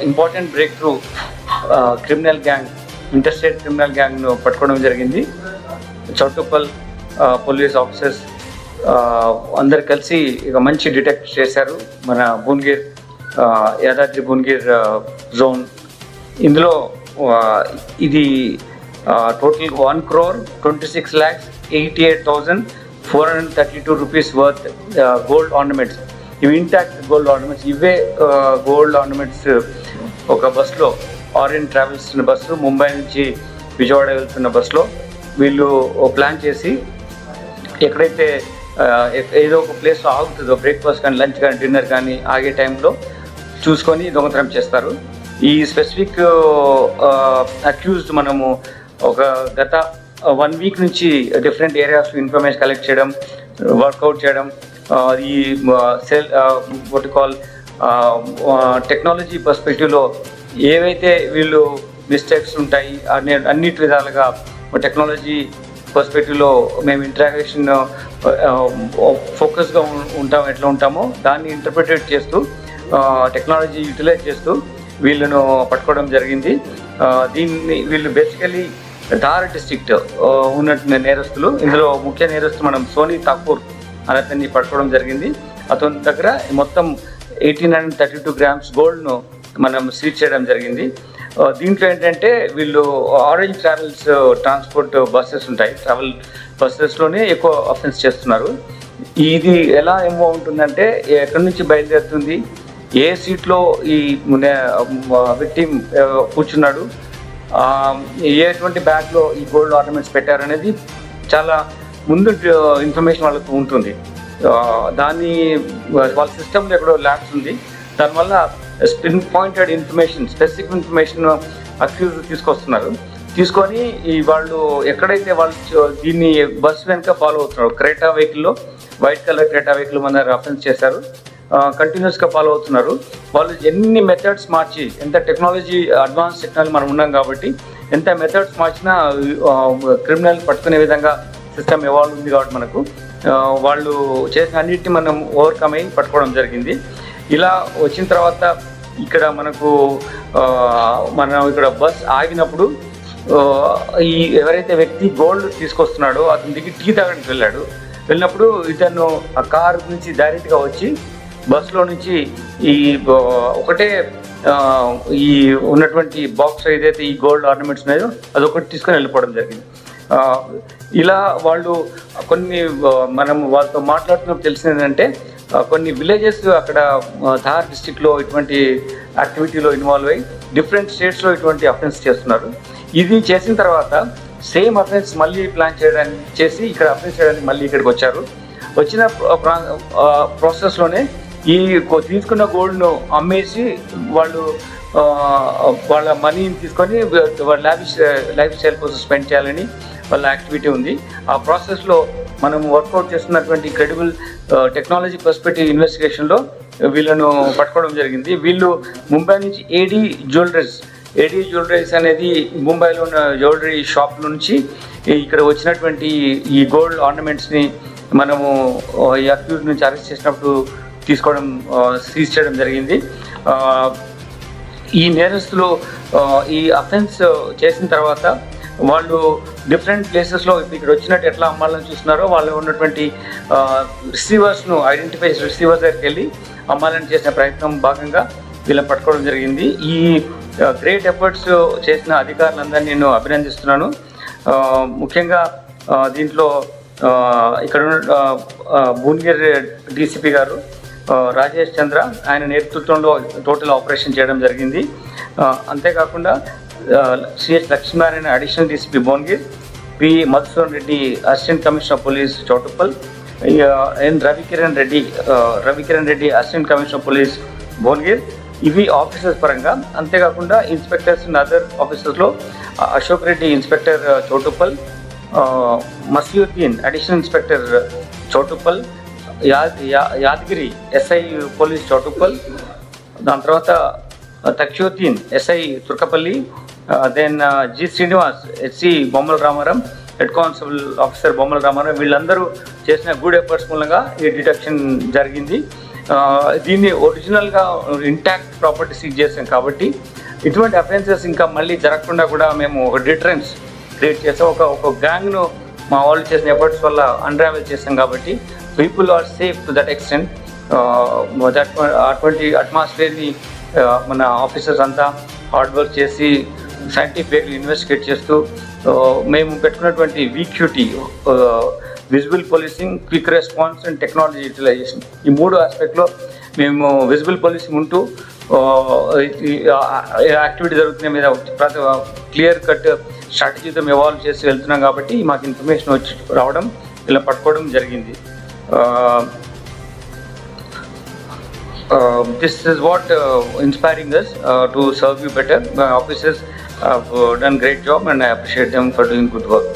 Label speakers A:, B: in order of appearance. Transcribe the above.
A: Important breakthrough criminal gang, interstate criminal గ్యాంగ్ను పట్టుకోవడం జరిగింది. చౌటుప్పల్ పోలీస్ ఆఫీసర్స్ అందరు కలిసి ఇక మంచి డిటెక్ట్ చేశారు మన భువనగిర్, యాదాద్రి భువనగిర్ జోన్. ఇందులో ఇది total 1,26,88,432 rupees worth gold ornaments. ఇవి ఇంటాక్ట్ గోల్డ్ ఆర్నమెంట్స్. ఇవే గోల్డ్ ఆర్నమెంట్స్ ఒక బస్సులో, ఆరెంజ్ ట్రావెల్స్ బస్సు ముంబై నుంచి విజయవాడ వెళ్తున్న బస్సులో వీళ్ళు ప్లాన్ చేసి ఎక్కడైతే ఏదో ఒక ప్లేస్లో ఆగుతుందో, బ్రేక్ఫాస్ట్ కానీ లంచ్ కానీ డిన్నర్ కానీ ఆగే టైంలో చూసుకొని దొంగతనం చేస్తారు. ఈ స్పెసిఫిక్ అక్యూజ్డ్ మనము ఒక గత 1 వీక్ నుంచి డిఫరెంట్ ఏరియాస్ ఇన్ఫర్మేషన్ కలెక్ట్ చేయడం, వర్కౌట్ చేయడం, ఈ సెల్ వాట్ కాల్ టెక్నాలజీ పర్స్పెక్టివ్లో ఏవైతే వీళ్ళు మిస్టేక్స్ ఉంటాయి అన్నిటి విధాలుగా టెక్నాలజీ పర్స్పెక్టివ్లో మేము ఇంటరాక్షన్ ఫోకస్గా ఎట్లా ఉంటామో దాన్ని ఇంటర్ప్రిటేట్ చేస్తూ టెక్నాలజీ యూటిలైజ్ చేస్తూ వీళ్ళను పట్టుకోవడం జరిగింది. వీళ్ళు బేసికలీ ధార్ డిస్ట్రిక్ట్ ఉన్న నేరస్తులు. ఇందులో ముఖ్య నేరస్తులు మనం సోనీ ఠాకూర్ అనే అతన్ని పట్టుకోవడం జరిగింది. అతని దగ్గర మొత్తం 1,832 గ్రామ్స్ గోల్డ్ను మనం సీజ్ చేయడం జరిగింది. దీంట్లో ఏంటంటే వీళ్ళు ఆరెంజ్ ట్రావెల్స్ ట్రాన్స్పోర్ట్ బస్సెస్ ఉంటాయి, ట్రావెల్ బస్సెస్లోనే ఎక్కువ అఫెన్స్ చేస్తున్నారు. ఇది ఎలా ఏమో ఉంటుందంటే ఎక్కడి నుంచి బయలుదేరుతుంది, ఏ సీట్లో ఈ విక్టిమ్ కూర్చున్నాడు, ఎటువంటి బ్యాగ్లో ఈ గోల్డ్ ఆర్నమెంట్స్ పెట్టారనేది చాలా ముందు ఇన్ఫర్మేషన్ వాళ్ళకు ఉంటుంది. దాన్ని వాళ్ళ సిస్టంలో ఎక్కడో ల్యాబ్స్ ఉంది, దానివల్ల pin pointed information, specific information అక్యూజ్ తీసుకొస్తున్నారు. తీసుకొని వాళ్ళు ఎక్కడైతే వాళ్ళు దీన్ని బస్ వెనుక ఫాలో అవుతున్నారు, క్రేటా వెహికల్లో, వైట్ కలర్ క్రేటా వెహికల్ మన అఫెన్స్ చేశారు, కంటిన్యూస్గా ఫాలో అవుతున్నారు. వాళ్ళు ఎన్ని మెథడ్స్ మార్చి, ఎంత టెక్నాలజీ అడ్వాన్స్ టెక్నాలజీ మనం ఉన్నాం కాబట్టి ఎంత మెథడ్స్ మార్చినా క్రిమినల్ పట్టుకునే విధంగా సిస్టమ్ ఎవాల్వ్ ఉంది కాబట్టి మనకు వాళ్ళు చేసిన అన్నిటిని మనం ఓవర్కమ్ అయ్యి పట్టుకోవడం జరిగింది. ఇలా వచ్చిన తర్వాత ఇక్కడ మనకు మనం ఇక్కడ బస్ ఆగినప్పుడు ఈ ఎవరైతే వ్యక్తి గోల్డ్ తీసుకొస్తున్నాడో అతని దిగి టీ తాగడానికి వెళ్ళినప్పుడు ఇతను ఆ కారు నుంచి డైరెక్ట్గా వచ్చి బస్సులో నుంచి ఈ ఒకటే ఈ ఉన్నటువంటి బాక్స్ ఏదైతే ఈ గోల్డ్ ఆర్నమెంట్స్ ఉన్నాయో అదొకటి తీసుకొని వెళ్ళిపోవడం జరిగింది. ఇలా వాళ్ళు కొన్ని మనం వాళ్ళతో మాట్లాడుతున్నప్పుడు తెలిసింది ఏంటంటే కొన్ని విలేజెస్ అక్కడ ధార్ డిస్ట్రిక్ట్లో ఇటువంటి యాక్టివిటీలో ఇన్వాల్వ్ అయ్యి డిఫరెంట్ స్టేట్స్లో ఇటువంటి అఫెన్స్ చేస్తున్నారు. ఇది చేసిన తర్వాత సేమ్ అఫెన్స్ మళ్ళీ ప్లాన్ చేసి ఇక్కడ అఫెన్స్ చేయడానికి మళ్ళీ ఇక్కడికి వచ్చారు. వచ్చిన ప్రాసెస్లోనే ఈ తీసుకున్న గోల్డ్ను అమ్మేసి వాళ్ళు వాళ్ళ మనీని తీసుకొని వాళ్ళ లైఫ్ స్టైల్ కోసం స్పెండ్ చేయాలని వాళ్ళ యాక్టివిటీ ఉంది. ఆ ప్రాసెస్లో మనం వర్కౌట్ చేస్తున్నటువంటి క్రెడిబుల్ టెక్నాలజీ పర్స్పెక్టివ్ ఇన్వెస్టిగేషన్లో వీళ్ళను పట్టుకోవడం జరిగింది. వీళ్ళు ముంబై నుంచి ఏడీ జ్యువెలరీస్ అనేది ముంబైలో ఉన్న జ్యువెలరీ షాప్ నుంచి ఇక్కడ వచ్చినటువంటి ఈ గోల్డ్ ఆర్నమెంట్స్ని మనము ఈ అక్యూజ్ నుంచి అరెస్ట్ చేసినప్పుడు తీసుకోవడం, సీజ్ చేయడం జరిగింది. ఈ నేరస్తులు ఈ అఫెన్స్ చేసిన తర్వాత వాళ్ళు డిఫరెంట్ ప్లేసెస్లో ఇక్కడ వచ్చినట్టు ఎట్లా అమ్మాలని చూస్తున్నారో వాళ్ళు ఉన్నటువంటి రిసీవర్స్ను ఐడెంటిఫై చేసి రిసీవర్స్ దగ్గరికి వెళ్ళి అమ్మాలని చేసిన ప్రయత్నం భాగంగా వీళ్ళని పట్టుకోవడం జరిగింది. ఈ గ్రేట్ ఎఫర్ట్స్ చేసిన అధికారులందరినీ నేను అభినందిస్తున్నాను. ముఖ్యంగా దీంట్లో ఇక్కడ భువనగిర్ డీసీపీ గారు రాజేష్ చంద్ర ఆయన నేతృత్వంలో టోటల్ ఆపరేషన్ చేయడం జరిగింది. అంతేకాకుండా CH Lakshminarayana additional DCP Bhuvanagir, P Madhusudan Reddy assistant commissioner of police Choutuppal, N Ravikiran Reddy assistant commissioner of police Bhuvanagir, ఇవి ఆఫీసర్స్ పరంగా. అంతేకాకుండా ఇన్స్పెక్టర్స్ అండ్ అదర్ ఆఫీసర్స్లో Ashok Reddy inspector Choutuppal, Masiuddin additional inspector Choutuppal, Yadagiri SI police Choutuppal, దాని తర్వాత Takshoddin SI Turkapally, then G Srinivas SC Bommala Ramaram, head constable officer బొమ్మల రామారం, వీళ్ళందరూ చేసిన గుడ్ ఎఫర్ట్స్ మూలంగా ఈ డిటెక్షన్ జరిగింది. దీన్ని ఒరిజినల్గా ఇంటాక్ట్ ప్రాపర్టీ సీజ్ చేసాం కాబట్టి ఇటువంటి అఫెన్సెస్ ఇంకా మళ్ళీ జరగకుండా కూడా మేము ఒక డిటరెన్స్ క్రియేట్ చేసాం. ఒక గ్యాంగ్ను మా వాళ్ళు చేసిన ఎఫర్ట్స్ వల్ల అన్రావెల్ చేసాం కాబట్టి people are safe to that extent. అటువంటి అట్మాస్ఫియర్ని మన ఆఫీసర్స్ అంతా హార్డ్ వర్క్ చేసి సైంటిఫిక్గా ఇన్వెస్టిగేట్ చేస్తూ మేము పెట్టుకున్నటువంటి VQT, visible policing, quick response and technology utilisation, ఈ 3 ఆస్పెక్ట్లో మేము విజిబుల్ పోలీసింగ్ ఉంటూ యాక్టివిటీ జరుగుతున్న మీద క్లియర్ కట్ స్ట్రాటజీతో ఎవాల్వ్ చేసి వెళ్తున్నాం కాబట్టి మాకు ఇన్ఫర్మేషన్ వచ్చి రావడం, ఇలా పట్టుకోవడం జరిగింది. This is what inspiring us to serve you better. My officers have done great job and I appreciate them for doing good work.